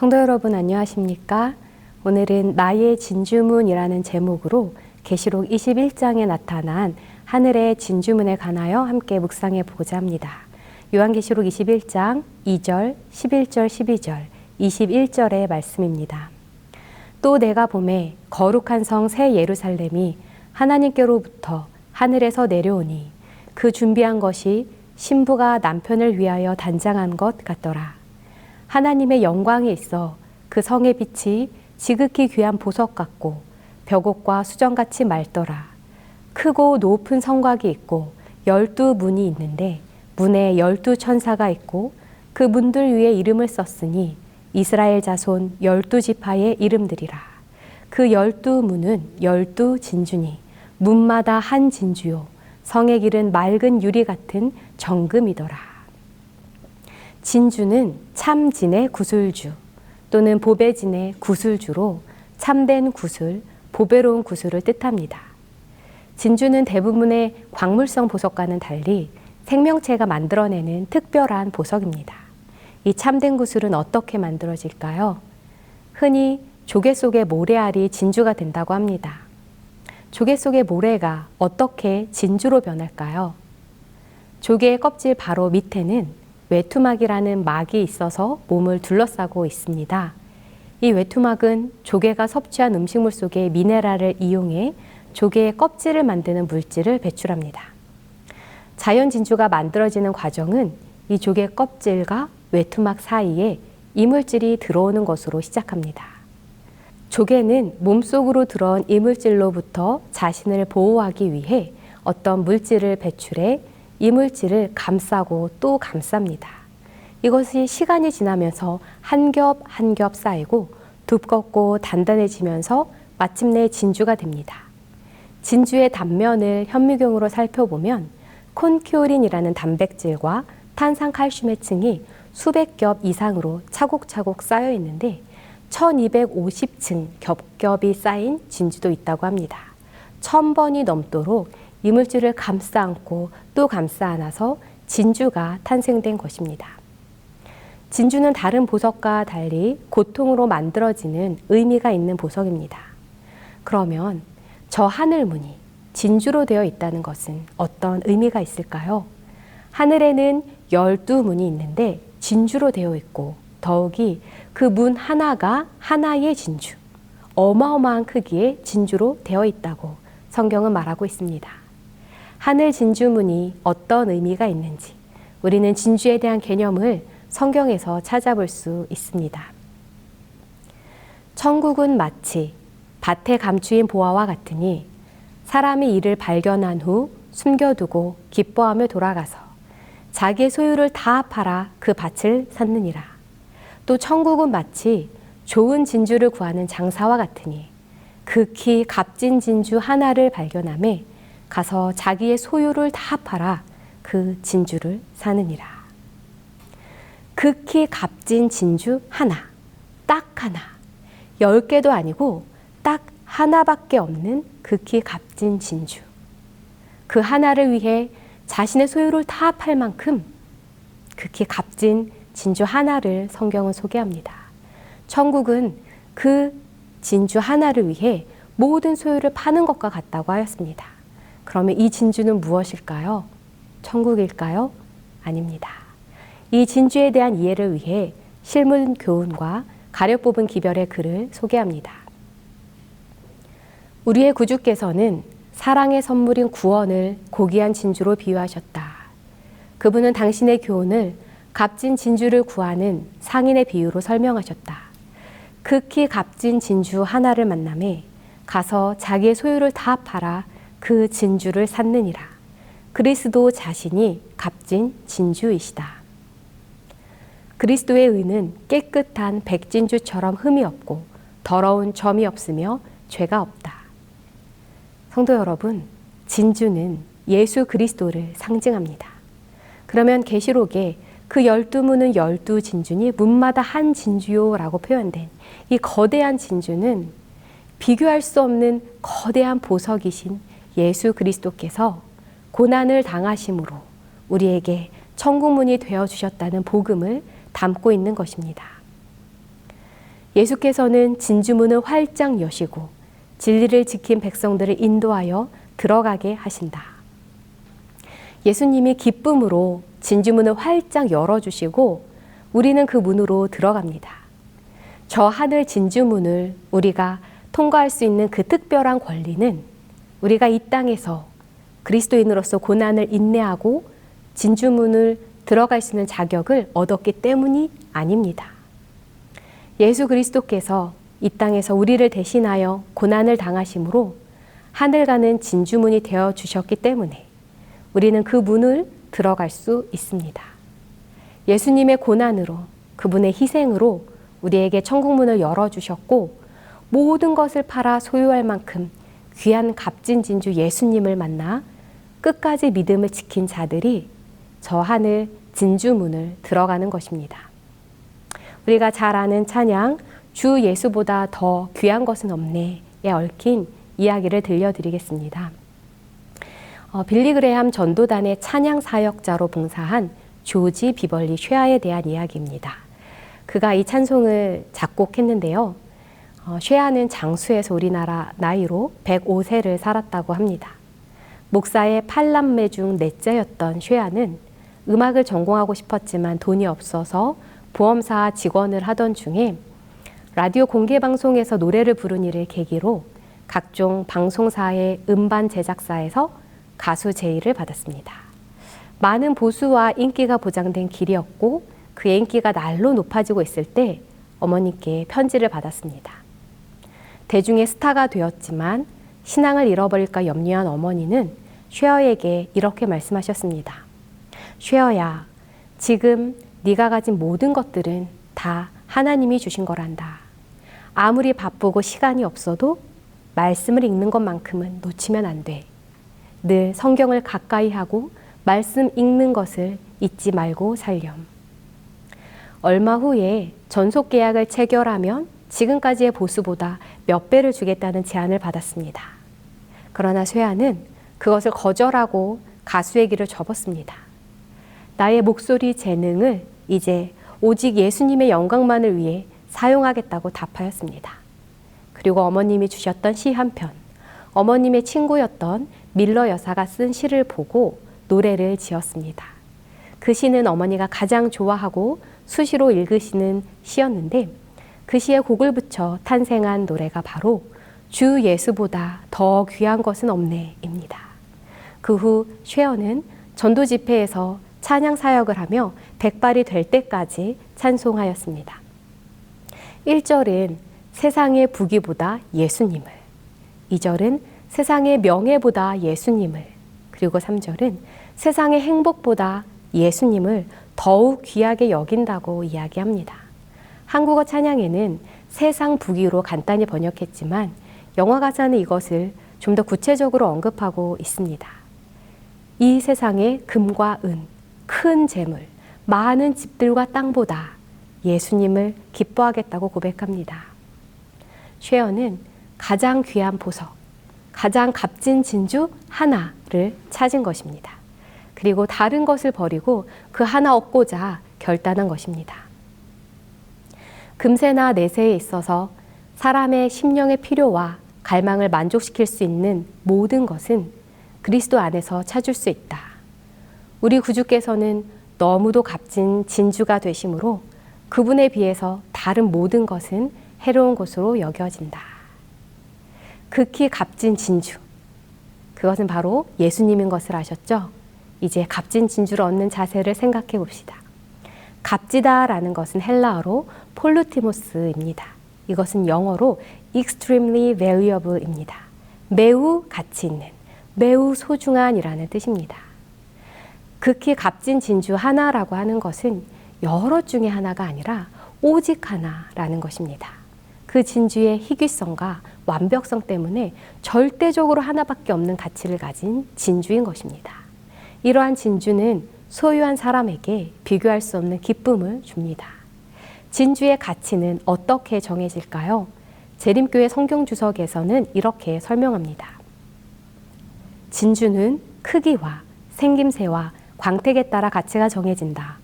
성도 여러분 안녕하십니까? 오늘은 나의 진주문이라는 제목으로 계시록 21장에 나타난 하늘의 진주문에 관하여 함께 묵상해 보고자 합니다. 요한계시록 21장 2절, 11절, 12절, 21절의 말씀입니다. 또 내가 보매 거룩한 성 새 예루살렘이 하나님께로부터 하늘에서 내려오니 그 준비한 것이 신부가 남편을 위하여 단장한 것 같더라. 하나님의 영광이 있어 그 성의 빛이 지극히 귀한 보석 같고 벽옥과 수정같이 맑더라. 크고 높은 성곽이 있고 12문이 있는데 문에 12천사가 있고 그 문들 위에 이름을 썼으니 이스라엘 자손 12지파의 이름들이라. 그 12문은 12진주니 문마다 한 진주요 성의 길은 맑은 유리 같은 정금이더라. 진주는 참진의 구슬주 또는 보배진의 구슬주로 참된 구슬, 보배로운 구슬을 뜻합니다. 진주는 대부분의 광물성 보석과는 달리 생명체가 만들어내는 특별한 보석입니다. 이 참된 구슬은 어떻게 만들어질까요? 흔히 조개 속의 모래알이 진주가 된다고 합니다. 조개 속의 모래가 어떻게 진주로 변할까요? 조개의 껍질 바로 밑에는 외투막이라는 막이 있어서 몸을 둘러싸고 있습니다. 이 외투막은 조개가 섭취한 음식물 속의 미네랄을 이용해 조개의 껍질을 만드는 물질을 배출합니다. 자연 진주가 만들어지는 과정은 이 조개 껍질과 외투막 사이에 이물질이 들어오는 것으로 시작합니다. 조개는 몸속으로 들어온 이물질로부터 자신을 보호하기 위해 어떤 물질을 배출해 이물질을 감싸고 또 감쌉니다. 이것이 시간이 지나면서 한 겹 한 겹 쌓이고 두껍고 단단해지면서 마침내 진주가 됩니다. 진주의 단면을 현미경으로 살펴보면 콘큐린이라는 단백질과 탄산칼슘의 층이 수백 겹 이상으로 차곡차곡 쌓여 있는데 1250층 겹겹이 쌓인 진주도 있다고 합니다. 1000번이 넘도록 이물질을 감싸 안고 또 감싸 안아서 진주가 탄생된 것입니다. 진주는 다른 보석과 달리 고통으로 만들어지는 의미가 있는 보석입니다. 그러면 저 하늘문이 진주로 되어 있다는 것은 어떤 의미가 있을까요? 하늘에는 12문이 있는데 진주로 되어 있고 더욱이 그 문 하나가 하나의 진주, 어마어마한 크기의 진주로 되어 있다고 성경은 말하고 있습니다. 하늘 진주문이 어떤 의미가 있는지 우리는 진주에 대한 개념을 성경에서 찾아볼 수 있습니다. 천국은 마치 밭에 감추인 보화와 같으니 사람이 이를 발견한 후 숨겨두고 기뻐하며 돌아가서 자기의 소유를 다 팔아 그 밭을 샀느니라. 또 천국은 마치 좋은 진주를 구하는 장사와 같으니 극히 값진 진주 하나를 발견하매 가서 자기의 소유를 다 팔아 그 진주를 사느니라. 극히 값진 진주 하나, 딱 하나, 10개도 아니고 딱 하나밖에 없는 극히 값진 진주. 그 하나를 위해 자신의 소유를 다 팔 만큼 극히 값진 진주 하나를 성경은 소개합니다. 천국은 그 진주 하나를 위해 모든 소유를 파는 것과 같다고 하였습니다. 그러면 이 진주는 무엇일까요? 천국일까요? 아닙니다. 이 진주에 대한 이해를 위해 실문 교훈과 가려 뽑은 기별의 글을 소개합니다. 우리의 구주께서는 사랑의 선물인 구원을 고귀한 진주로 비유하셨다. 그분은 당신의 교훈을 값진 진주를 구하는 상인의 비유로 설명하셨다. 극히 값진 진주 하나를 만남에 가서 자기의 소유를 다 팔아 그 진주를 샀느니라. 그리스도 자신이 값진 진주이시다. 그리스도의 의는 깨끗한 백진주처럼 흠이 없고 더러운 점이 없으며 죄가 없다. 성도 여러분, 진주는 예수 그리스도를 상징합니다. 그러면 계시록에 그 12문은 12진주니 문마다 한 진주요라고 표현된 이 거대한 진주는 비교할 수 없는 거대한 보석이신 예수 그리스도께서 고난을 당하심으로 우리에게 천국문이 되어주셨다는 복음을 담고 있는 것입니다. 예수께서는 진주문을 활짝 여시고 진리를 지킨 백성들을 인도하여 들어가게 하신다. 예수님이 기쁨으로 진주문을 활짝 열어주시고 우리는 그 문으로 들어갑니다. 저 하늘 진주문을 우리가 통과할 수 있는 그 특별한 권리는 우리가 이 땅에서 그리스도인으로서 고난을 인내하고 진주문을 들어갈 수 있는 자격을 얻었기 때문이 아닙니다. 예수 그리스도께서 이 땅에서 우리를 대신하여 고난을 당하심으로 하늘 가는 진주문이 되어 주셨기 때문에 우리는 그 문을 들어갈 수 있습니다. 예수님의 고난으로, 그분의 희생으로 우리에게 천국문을 열어주셨고 모든 것을 팔아 소유할 만큼 귀한 값진 진주 예수님을 만나 끝까지 믿음을 지킨 자들이 저 하늘 진주문을 들어가는 것입니다. 우리가 잘 아는 찬양 주 예수보다 더 귀한 것은 없네에 얽힌 이야기를 들려드리겠습니다. 빌리 그레함 전도단의 찬양 사역자로 봉사한 조지 비벌리 쉐아에 대한 이야기입니다. 그가 이 찬송을 작곡했는데요. 쉐아는 장수에서 우리나라 나이로 105세를 살았다고 합니다. 목사의 8남매 중 넷째였던 쉐아는 음악을 전공하고 싶었지만 돈이 없어서 보험사 직원을 하던 중에 라디오 공개방송에서 노래를 부른 일을 계기로 각종 방송사의 음반 제작사에서 가수 제의를 받았습니다. 많은 보수와 인기가 보장된 길이었고 그의 인기가 날로 높아지고 있을 때 어머니께 편지를 받았습니다. 대중의 스타가 되었지만 신앙을 잃어버릴까 염려한 어머니는 쉐어에게 이렇게 말씀하셨습니다. 쉐어야, 지금 네가 가진 모든 것들은 다 하나님이 주신 거란다. 아무리 바쁘고 시간이 없어도 말씀을 읽는 것만큼은 놓치면 안 돼. 늘 성경을 가까이 하고 말씀 읽는 것을 잊지 말고 살렴. 얼마 후에 전속 계약을 체결하면 지금까지의 보수보다 몇 배를 주겠다는 제안을 받았습니다. 그러나 쇠아는 그것을 거절하고 가수의 길을 접었습니다. 나의 목소리 재능을 이제 오직 예수님의 영광만을 위해 사용하겠다고 답하였습니다. 그리고 어머님이 주셨던 시 한 편, 어머님의 친구였던 밀러 여사가 쓴 시를 보고 노래를 지었습니다. 그 시는 어머니가 가장 좋아하고 수시로 읽으시는 시였는데 그 시에 곡을 붙여 탄생한 노래가 바로 주 예수보다 더 귀한 것은 없네입니다. 그 후 쉐어는 전도 집회에서 찬양 사역을 하며 백발이 될 때까지 찬송하였습니다. 1절은 세상의 부귀보다 예수님을, 2절은 세상의 명예보다 예수님을, 그리고 3절은 세상의 행복보다 예수님을 더욱 귀하게 여긴다고 이야기합니다. 한국어 찬양에는 세상 부귀로 간단히 번역했지만 영어 가사는 이것을 좀 더 구체적으로 언급하고 있습니다. 이 세상의 금과 은, 큰 재물, 많은 집들과 땅보다 예수님을 기뻐하겠다고 고백합니다. 쉐어는 가장 귀한 보석, 가장 값진 진주 하나를 찾은 것입니다. 그리고 다른 것을 버리고 그 하나 얻고자 결단한 것입니다. 금세나 내세에 있어서 사람의 심령의 필요와 갈망을 만족시킬 수 있는 모든 것은 그리스도 안에서 찾을 수 있다. 우리 구주께서는 너무도 값진 진주가 되심으로 그분에 비해서 다른 모든 것은 해로운 것으로 여겨진다. 극히 값진 진주, 그것은 바로 예수님인 것을 아셨죠? 이제 값진 진주를 얻는 자세를 생각해 봅시다. 값지다라는 것은 헬라어로 폴루티모스입니다. 이것은 영어로 extremely valuable입니다. 매우 가치 있는, 매우 소중한이라는 뜻입니다. 극히 값진 진주 하나라고 하는 것은 여러 중에 하나가 아니라 오직 하나라는 것입니다. 그 진주의 희귀성과 완벽성 때문에 절대적으로 하나밖에 없는 가치를 가진 진주인 것입니다. 이러한 진주는 소유한 사람에게 비교할 수 없는 기쁨을 줍니다. 진주의 가치는 어떻게 정해질까요? 재림교회 성경주석에서는 이렇게 설명합니다. 진주는 크기와 생김새와 광택에 따라 가치가 정해진다.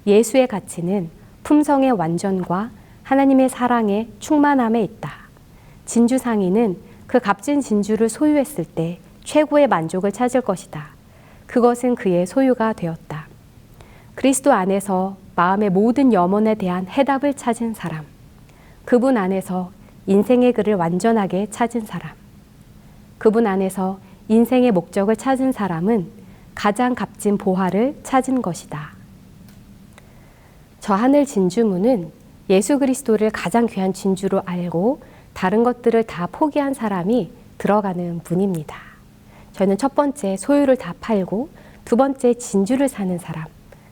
예수의 가치는 품성의 완전과 하나님의 사랑의 충만함에 있다. 진주상인은 그 값진 진주를 소유했을 때 최고의 만족을 찾을 것이다. 그것은 그의 소유가 되었다. 그리스도 안에서 마음의 모든 염원에 대한 해답을 찾은 사람. 그분 안에서 인생의 글을 완전하게 찾은 사람. 그분 안에서 인생의 목적을 찾은 사람은 가장 값진 보화를 찾은 것이다. 저 하늘 진주문은 예수 그리스도를 가장 귀한 진주로 알고 다른 것들을 다 포기한 사람이 들어가는 문입니다. 저는 첫 번째 소유를 다 팔고 두 번째 진주를 사는 사람,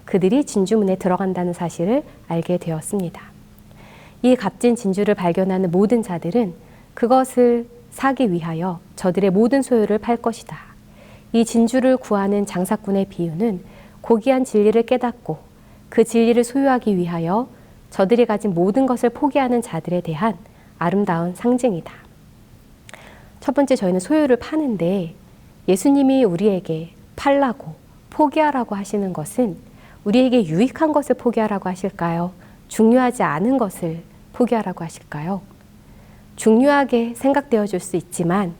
그들이 진주문에 들어간다는 사실을 알게 되었습니다. 이 값진 진주를 발견하는 모든 자들은 그것을 사기 위하여 저들의 모든 소유를 팔 것이다. 이 진주를 구하는 장사꾼의 비유는 고귀한 진리를 깨닫고 그 진리를 소유하기 위하여 저들이 가진 모든 것을 포기하는 자들에 대한 아름다운 상징이다. 첫 번째, 저희는 소유를 파는데 예수님이 우리에게 팔라고 포기하라고 하시는 것은 우리에게 유익한 것을 포기하라고 하실까요? 중요하지 않은 것을 포기하라고 하실까요? 중요하게 생각되어 줄 수 있지만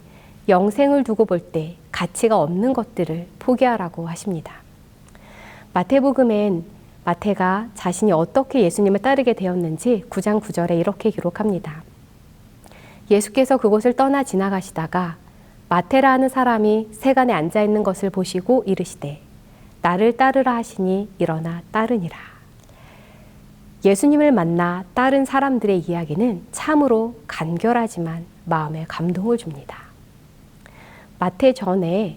영생을 두고 볼 때 가치가 없는 것들을 포기하라고 하십니다. 마태복음엔 마태가 자신이 어떻게 예수님을 따르게 되었는지 9장 9절에 이렇게 기록합니다. 예수께서 그곳을 떠나 지나가시다가 마테라 하는 사람이 세간에 앉아 있는 것을 보시고 이르시되 나를 따르라 하시니 일어나 따르니라. 예수님을 만나 따른 사람들의 이야기는 참으로 간결하지만 마음에 감동을 줍니다. 마태 전에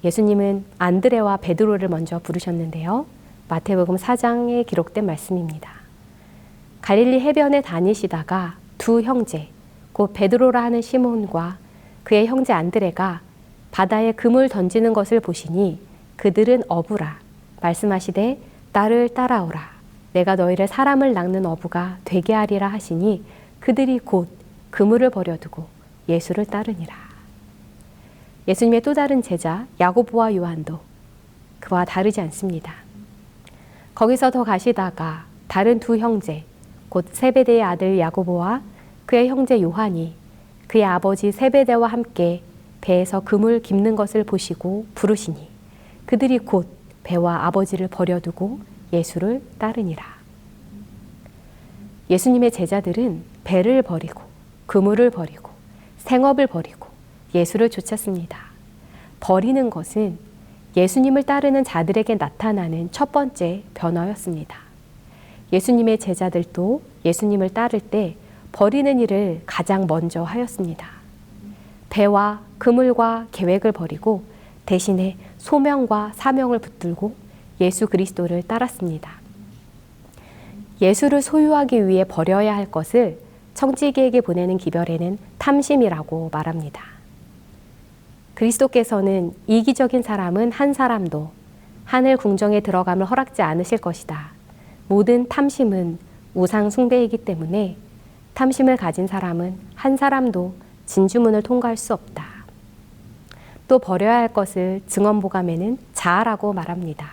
예수님은 안드레와 베드로를 먼저 부르셨는데요. 마태복음 4장에 기록된 말씀입니다. 갈릴리 해변에 다니시다가 두 형제, 곧 베드로라 하는 시몬과 그의 형제 안드레가 바다에 금을 던지는 것을 보시니 그들은 어부라. 말씀하시되 나를 따라오라. 내가 너희를 사람을 낚는 어부가 되게 하리라 하시니 그들이 곧 그물을 버려두고 예수를 따르니라. 예수님의 또 다른 제자 야고보와 요한도 그와 다르지 않습니다. 거기서 더 가시다가 다른 두 형제, 곧 세베대의 아들 야고보와 그의 형제 요한이 그의 아버지 세베대와 함께 배에서 금을 깁는 것을 보시고 부르시니 그들이 곧 배와 아버지를 버려두고 예수를 따르니라. 예수님의 제자들은 배를 버리고 그물을 버리고 생업을 버리고 예수를 쫓았습니다. 버리는 것은 예수님을 따르는 자들에게 나타나는 첫 번째 변화였습니다. 예수님의 제자들도 예수님을 따를 때 버리는 일을 가장 먼저 하였습니다. 배와 그물과 계획을 버리고 대신에 소명과 사명을 붙들고 예수 그리스도를 따랐습니다. 예수를 소유하기 위해 버려야 할 것을 청지기에게 보내는 기별에는 탐심이라고 말합니다. 그리스도께서는 이기적인 사람은 한 사람도 하늘 궁정에 들어감을 허락지 않으실 것이다. 모든 탐심은 우상 숭배이기 때문에 탐심을 가진 사람은 한 사람도 진주문을 통과할 수 없다. 또 버려야 할 것을 증언보감에는 자아라고 말합니다.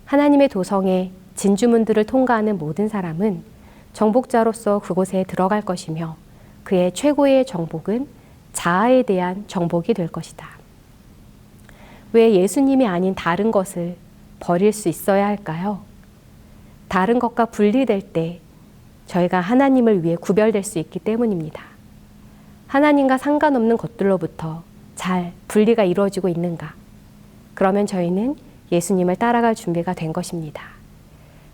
하나님의 도성에 진주문들을 통과하는 모든 사람은 정복자로서 그곳에 들어갈 것이며 그의 최고의 정복은 자아에 대한 정복이 될 것이다. 왜 예수님이 아닌 다른 것을 버릴 수 있어야 할까요? 다른 것과 분리될 때 저희가 하나님을 위해 구별될 수 있기 때문입니다. 하나님과 상관없는 것들로부터 잘 분리가 이루어지고 있는가? 그러면 저희는 예수님을 따라갈 준비가 된 것입니다.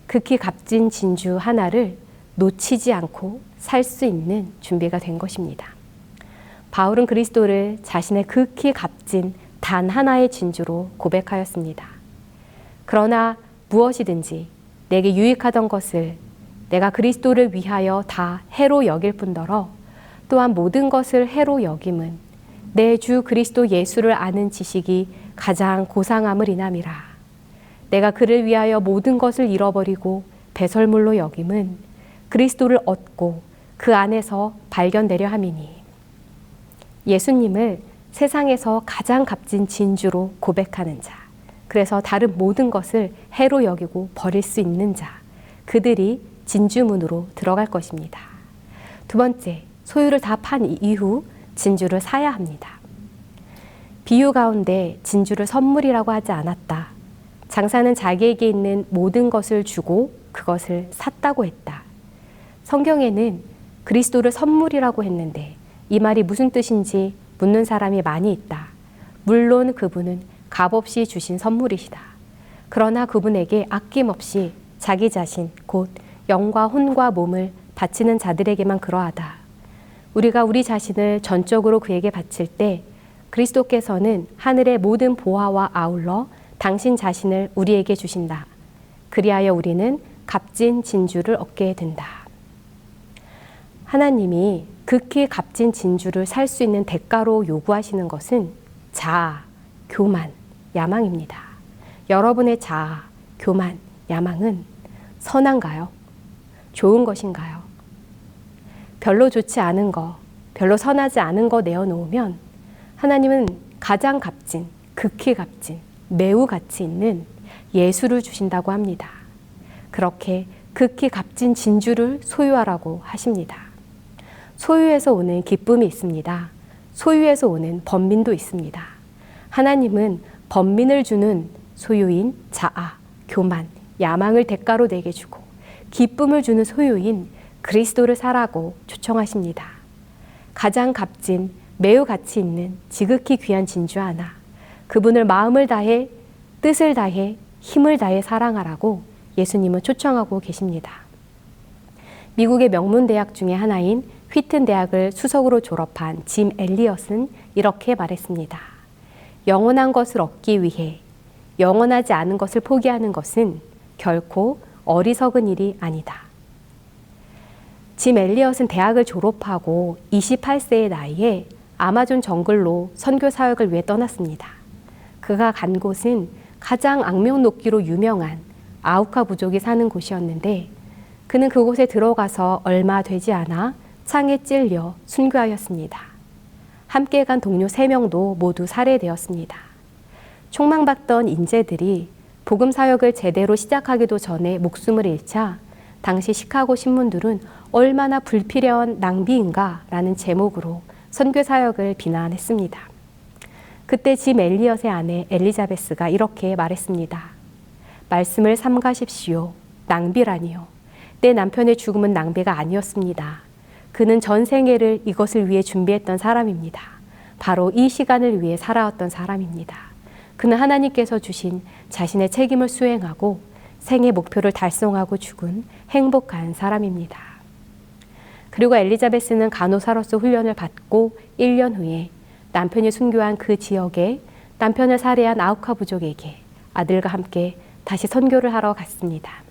극히 값진 진주 하나를 놓치지 않고 살 수 있는 준비가 된 것입니다. 바울은 그리스도를 자신의 극히 값진 단 하나의 진주로 고백하였습니다. 그러나 무엇이든지 내게 유익하던 것을 내가 그리스도를 위하여 다 해로 여길 뿐더러 또한 모든 것을 해로 여김은 내 주 그리스도 예수를 아는 지식이 가장 고상함을 인함이라. 내가 그를 위하여 모든 것을 잃어버리고 배설물로 여김은 그리스도를 얻고 그 안에서 발견되려 함이니. 예수님을 세상에서 가장 값진 진주로 고백하는 자, 그래서 다른 모든 것을 해로 여기고 버릴 수 있는 자, 그들이 진주문으로 들어갈 것입니다. 두 번째, 소유를 다 판 이후 진주를 사야 합니다. 비유 가운데 진주를 선물이라고 하지 않았다. 장사는 자기에게 있는 모든 것을 주고 그것을 샀다고 했다. 성경에는 그리스도를 선물이라고 했는데 이 말이 무슨 뜻인지 묻는 사람이 많이 있다. 물론 그분은 값없이 주신 선물이시다. 그러나 그분에게 아낌없이 자기 자신, 곧 영과 혼과 몸을 바치는 자들에게만 그러하다. 우리가 우리 자신을 전적으로 그에게 바칠 때 그리스도께서는 하늘의 모든 보화와 아울러 당신 자신을 우리에게 주신다. 그리하여 우리는 값진 진주를 얻게 된다. 하나님이 극히 값진 진주를 살 수 있는 대가로 요구하시는 것은 자아, 교만, 야망입니다. 여러분의 자아, 교만, 야망은 선한가요? 좋은 것인가요? 별로 좋지 않은 거, 별로 선하지 않은 거 내어놓으면 하나님은 가장 값진, 극히 값진, 매우 가치 있는 예수를 주신다고 합니다. 그렇게 극히 값진 진주를 소유하라고 하십니다. 소유에서 오는 기쁨이 있습니다. 소유에서 오는 번민도 있습니다. 하나님은 번민을 주는 소유인 자아, 교만, 야망을 대가로 내게 주고 기쁨을 주는 소유인 그리스도를 사라고 초청하십니다. 가장 값진, 매우 가치 있는 지극히 귀한 진주 하나, 그분을 마음을 다해, 뜻을 다해, 힘을 다해 사랑하라고 예수님은 초청하고 계십니다. 미국의 명문 대학 중에 하나인 휘튼 대학을 수석으로 졸업한 짐 엘리엇은 이렇게 말했습니다. 영원한 것을 얻기 위해 영원하지 않은 것을 포기하는 것은 결코 어리석은 일이 아니다. 짐 엘리엇은 대학을 졸업하고 28세의 나이에 아마존 정글로 선교 사역을 위해 떠났습니다. 그가 간 곳은 가장 악명 높기로 유명한 아우카 부족이 사는 곳이었는데 그는 그곳에 들어가서 얼마 되지 않아 창에 찔려 순교하였습니다. 함께 간 동료 3명도 모두 살해되었습니다. 총망받던 인재들이 복음 사역을 제대로 시작하기도 전에 목숨을 잃자 당시 시카고 신문들은 얼마나 불필요한 낭비인가 라는 제목으로 선교 사역을 비난했습니다. 그때 짐 엘리엇의 아내 엘리자베스가 이렇게 말했습니다. 말씀을 삼가십시오. 낭비라니요. 내 남편의 죽음은 낭비가 아니었습니다. 그는 전 생애를 이것을 위해 준비했던 사람입니다. 바로 이 시간을 위해 살아왔던 사람입니다. 그는 하나님께서 주신 자신의 책임을 수행하고 생애 목표를 달성하고 죽은 행복한 사람입니다. 그리고 엘리자베스는 간호사로서 훈련을 받고 1년 후에 남편이 순교한 그 지역에 남편을 살해한 아우카 부족에게 아들과 함께 다시 선교를 하러 갔습니다.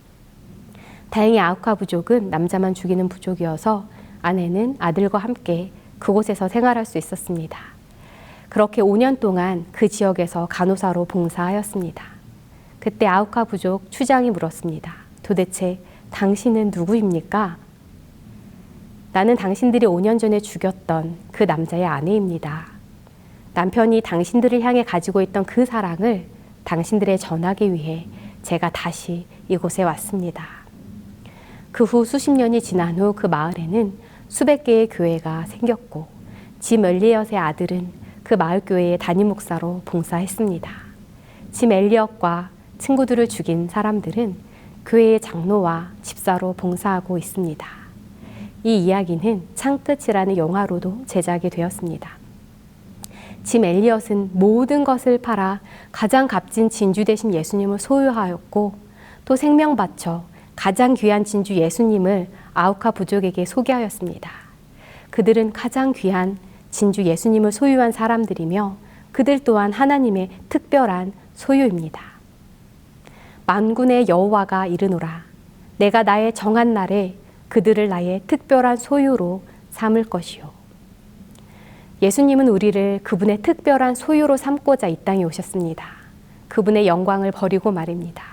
다행히 아우카 부족은 남자만 죽이는 부족이어서 아내는 아들과 함께 그곳에서 생활할 수 있었습니다. 그렇게 5년 동안 그 지역에서 간호사로 봉사하였습니다. 그때 아우카 부족 추장이 물었습니다. 도대체 당신은 누구입니까? 나는 당신들이 5년 전에 죽였던 그 남자의 아내입니다. 남편이 당신들을 향해 가지고 있던 그 사랑을 당신들에 전하기 위해 제가 다시 이곳에 왔습니다. 그 후 수십 년이 지난 후 그 마을에는 수백 개의 교회가 생겼고 짐 엘리엇의 아들은 그 마을 교회의 담임 목사로 봉사했습니다. 짐 엘리엇과 친구들을 죽인 사람들은 교회의 장로와 집사로 봉사하고 있습니다. 이 이야기는 창끝이라는 영화로도 제작이 되었습니다. 짐 엘리엇은 모든 것을 팔아 가장 값진 진주 대신 예수님을 소유하였고 또 생명 바쳐 가장 귀한 진주 예수님을 아우카 부족에게 소개하였습니다. 그들은 가장 귀한 진주 예수님을 소유한 사람들이며 그들 또한 하나님의 특별한 소유입니다. 만군의 여호와가 이르노라. 내가 나의 정한 날에 그들을 나의 특별한 소유로 삼을 것이요. 예수님은 우리를 그분의 특별한 소유로 삼고자 이 땅에 오셨습니다. 그분의 영광을 버리고 말입니다.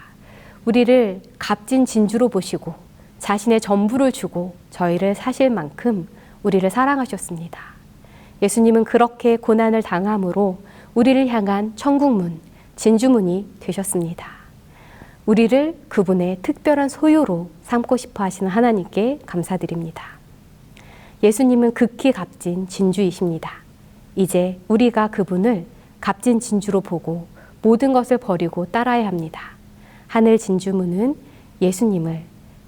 우리를 값진 진주로 보시고 자신의 전부를 주고 저희를 사실 만큼 우리를 사랑하셨습니다. 예수님은 그렇게 고난을 당함으로 우리를 향한 천국문, 진주문이 되셨습니다. 우리를 그분의 특별한 소유로 삼고 싶어 하시는 하나님께 감사드립니다. 예수님은 극히 값진 진주이십니다. 이제 우리가 그분을 값진 진주로 보고 모든 것을 버리고 따라야 합니다. 하늘 진주문은 예수님을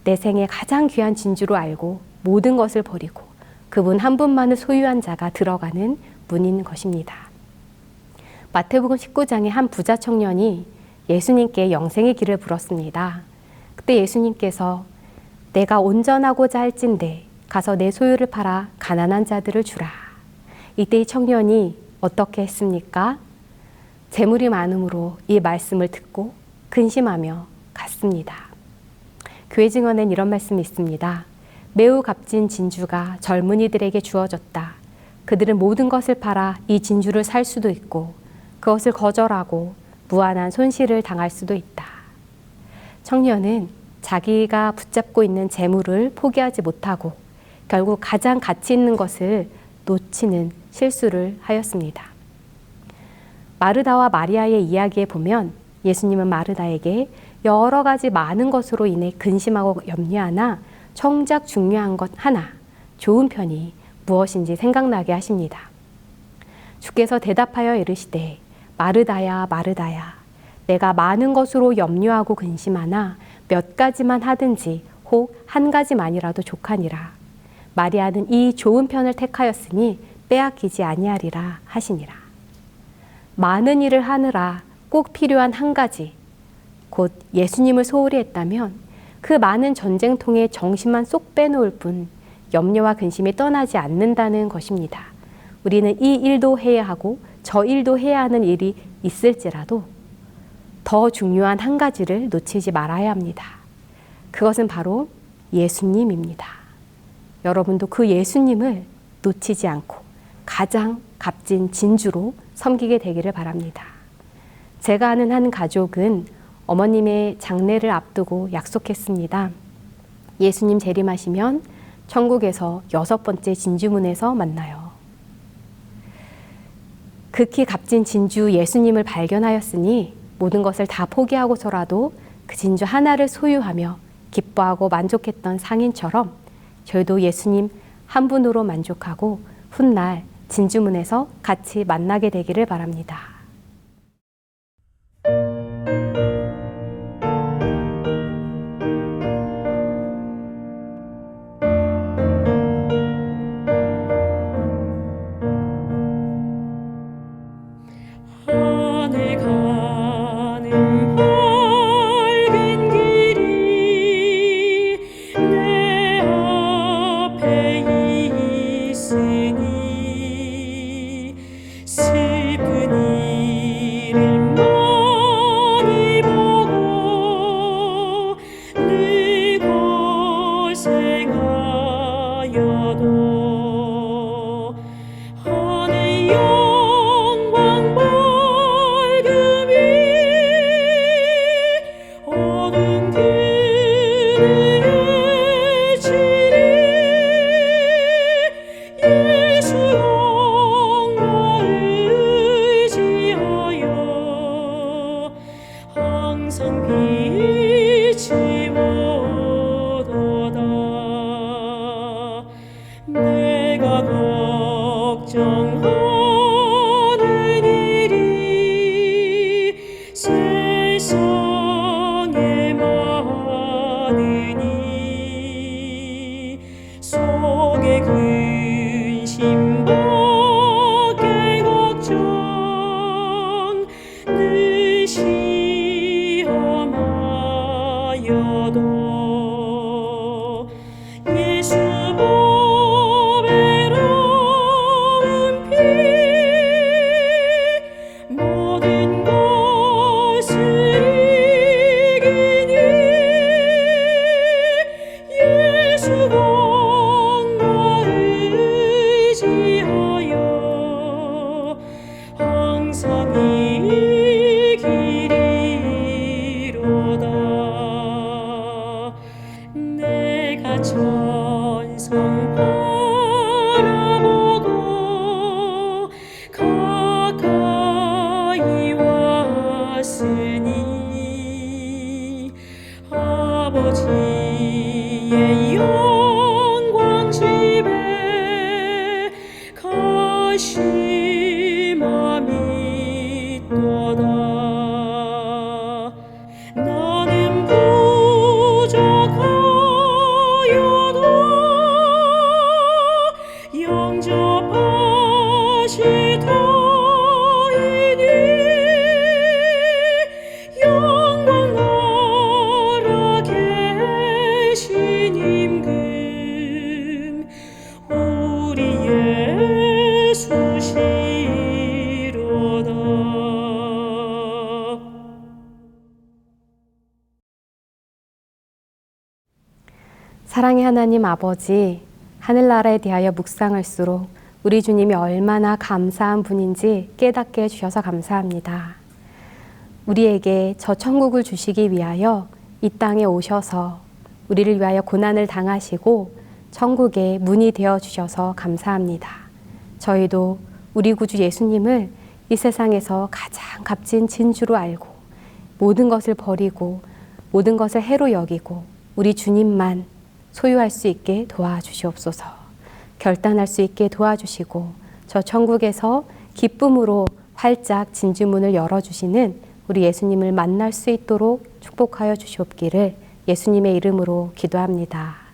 내 생에 가장 귀한 진주로 알고 모든 것을 버리고 그분 한 분만을 소유한 자가 들어가는 문인 것입니다. 마태복음 19장에 한 부자 청년이 예수님께 영생의 길을 물었습니다. 그때 예수님께서 내가 온전하고자 할진대 가서 내 소유를 팔아 가난한 자들을 주라. 이때 이 청년이 어떻게 했습니까? 재물이 많음으로 이 말씀을 듣고 근심하며 갔습니다. 교회 증언엔 이런 말씀이 있습니다. 매우 값진 진주가 젊은이들에게 주어졌다. 그들은 모든 것을 팔아 이 진주를 살 수도 있고 그것을 거절하고 무한한 손실을 당할 수도 있다. 청년은 자기가 붙잡고 있는 재물을 포기하지 못하고 결국 가장 가치 있는 것을 놓치는 실수를 하였습니다. 마르다와 마리아의 이야기에 보면 예수님은 마르다에게 여러 가지 많은 것으로 인해 근심하고 염려하나 정작 중요한 것 하나, 좋은 편이 무엇인지 생각나게 하십니다. 주께서 대답하여 이르시되 마르다야 마르다야 내가 많은 것으로 염려하고 근심하나 몇 가지만 하든지 혹 한 가지만이라도 족하니라. 마리아는 이 좋은 편을 택하였으니 빼앗기지 아니하리라 하시니라. 많은 일을 하느라 꼭 필요한 한 가지, 곧 예수님을 소홀히 했다면 그 많은 전쟁통에 정신만 쏙 빼놓을 뿐 염려와 근심이 떠나지 않는다는 것입니다. 우리는 이 일도 해야 하고 저 일도 해야 하는 일이 있을지라도 더 중요한 한 가지를 놓치지 말아야 합니다. 그것은 바로 예수님입니다. 여러분도 그 예수님을 놓치지 않고 가장 값진 진주로 섬기게 되기를 바랍니다. 제가 아는 한 가족은 어머님의 장례를 앞두고 약속했습니다. 예수님 재림하시면 천국에서 6번째 진주문에서 만나요. 극히 값진 진주 예수님을 발견하였으니 모든 것을 다 포기하고서라도 그 진주 하나를 소유하며 기뻐하고 만족했던 상인처럼 저희도 예수님 한 분으로 만족하고 훗날 진주문에서 같이 만나게 되기를 바랍니다. 예수 보배로운 피 심함이 또다. 나는 부족하여도 영접하시더이니 영광 나라 계신 임금 우리 예수시로다. 사랑의 하나님 아버지, 하늘나라에 대하여 묵상할수록 우리 주님이 얼마나 감사한 분인지 깨닫게 해주셔서 감사합니다. 우리에게 저 천국을 주시기 위하여 이 땅에 오셔서 우리를 위하여 고난을 당하시고 천국의 문이 되어 주셔서 감사합니다. 저희도 우리 구주 예수님을 이 세상에서 가장 값진 진주로 알고 모든 것을 버리고 모든 것을 해로 여기고 우리 주님만 소유할 수 있게 도와주시옵소서. 결단할 수 있게 도와주시고 저 천국에서 기쁨으로 활짝 진주문을 열어주시는 우리 예수님을 만날 수 있도록 축복하여 주시옵기를 예수님의 이름으로 기도합니다.